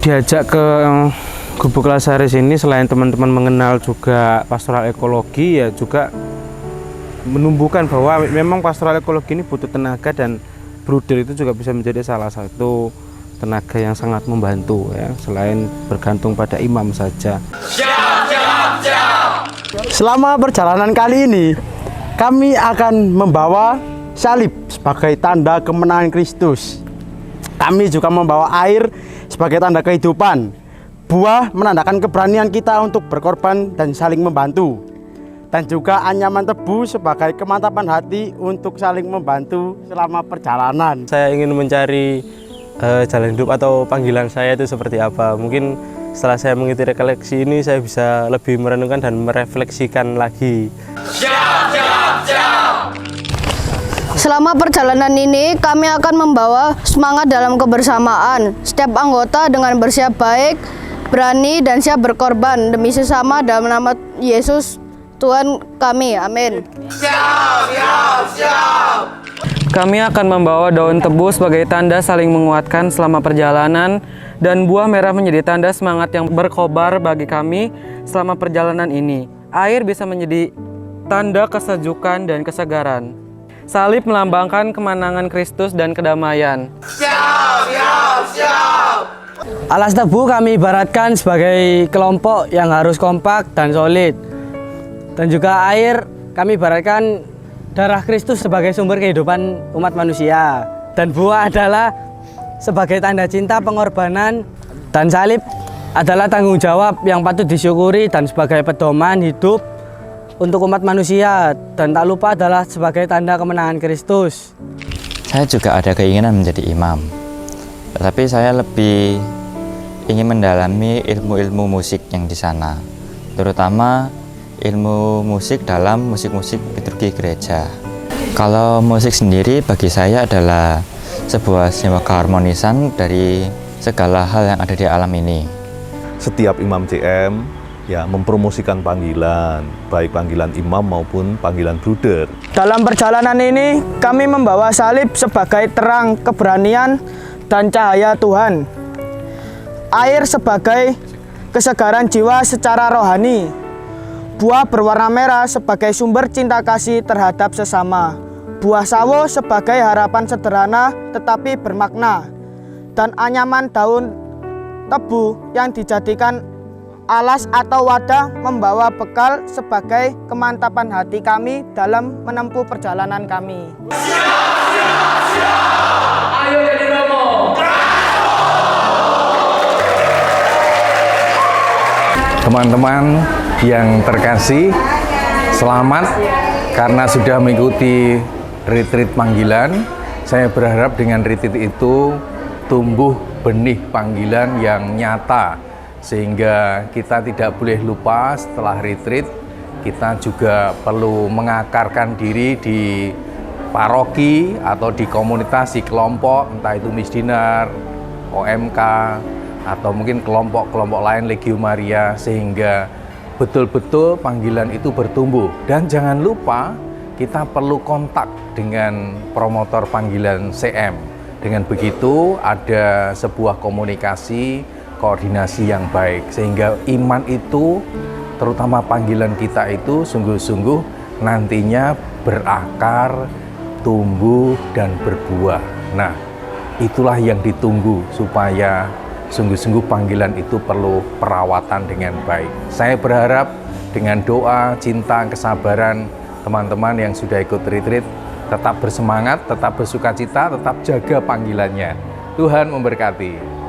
Diajak ke Gubuk Lasaris ini selain teman-teman mengenal juga pastoral ekologi, ya juga menumbuhkan bahwa memang pastoral ekologi ini butuh tenaga, dan bruder itu juga bisa menjadi salah satu tenaga yang sangat membantu ya, selain bergantung pada imam saja. Selama perjalanan kali ini kami akan membawa salib sebagai tanda kemenangan Kristus. Kami juga membawa air sebagai tanda kehidupan, buah menandakan keberanian kita untuk berkorban dan saling membantu, dan juga anyaman tebu sebagai kemantapan hati untuk saling membantu selama perjalanan. Saya ingin mencari jalan hidup atau panggilan saya itu seperti apa. Mungkin setelah saya mengikuti rekoleksi ini, saya bisa lebih merenungkan dan merefleksikan lagi. Selama perjalanan ini, kami akan membawa semangat dalam kebersamaan. Setiap anggota dengan bersiap baik, berani, dan siap berkorban demi sesama dalam nama Yesus Tuhan kami. Amin. Kami akan membawa daun tebu sebagai tanda saling menguatkan selama perjalanan, dan buah merah menjadi tanda semangat yang berkobar bagi kami selama perjalanan ini. Air bisa menjadi tanda kesejukan dan kesegaran. Salib melambangkan kemenangan Kristus dan kedamaian. Alas tebu kami ibaratkan sebagai kelompok yang harus kompak dan solid. Dan juga air kami ibaratkan darah Kristus sebagai sumber kehidupan umat manusia. Dan buah adalah sebagai tanda cinta pengorbanan, dan salib adalah tanggung jawab yang patut disyukuri dan sebagai pedoman hidup untuk umat manusia, dan tak lupa adalah sebagai tanda kemenangan Kristus. Saya juga ada keinginan menjadi imam, tetapi saya lebih ingin mendalami ilmu-ilmu musik yang di sana, terutama ilmu musik dalam musik-musik liturgi gereja. Kalau musik sendiri bagi saya adalah sebuah simbol keharmonisan dari segala hal yang ada di alam ini. Setiap imam CM ya mempromosikan panggilan, baik panggilan imam maupun panggilan bruder. Dalam perjalanan ini kami membawa salib sebagai terang keberanian dan cahaya Tuhan. Air sebagai kesegaran jiwa secara rohani. Buah berwarna merah sebagai sumber cinta kasih terhadap sesama. Buah sawo sebagai harapan sederhana tetapi bermakna. Dan anyaman daun tebu yang dijadikan alas atau wadah membawa bekal sebagai kemantapan hati kami dalam menempuh perjalanan kami. Ayo jadi Romo. Teman-teman yang terkasih, selamat karena sudah mengikuti retreat panggilan. Saya berharap dengan retreat itu tumbuh benih panggilan yang nyata, sehingga kita tidak boleh lupa setelah retreat kita juga perlu mengakarkan diri di paroki atau di komunitas, di kelompok, entah itu Misdinar, OMK, atau mungkin kelompok-kelompok lain Legio Maria, sehingga betul-betul panggilan itu bertumbuh. Dan jangan lupa kita perlu kontak dengan promotor panggilan CM. Dengan begitu ada sebuah komunikasi, koordinasi yang baik, sehingga iman itu, terutama panggilan kita itu sungguh-sungguh nantinya berakar, tumbuh, dan berbuah. Nah, itulah yang ditunggu, supaya sungguh-sungguh panggilan itu perlu perawatan dengan baik. Saya berharap dengan doa, cinta, kesabaran teman-teman yang sudah ikut retreat tetap bersemangat, tetap bersukacita, tetap jaga panggilannya. Tuhan memberkati.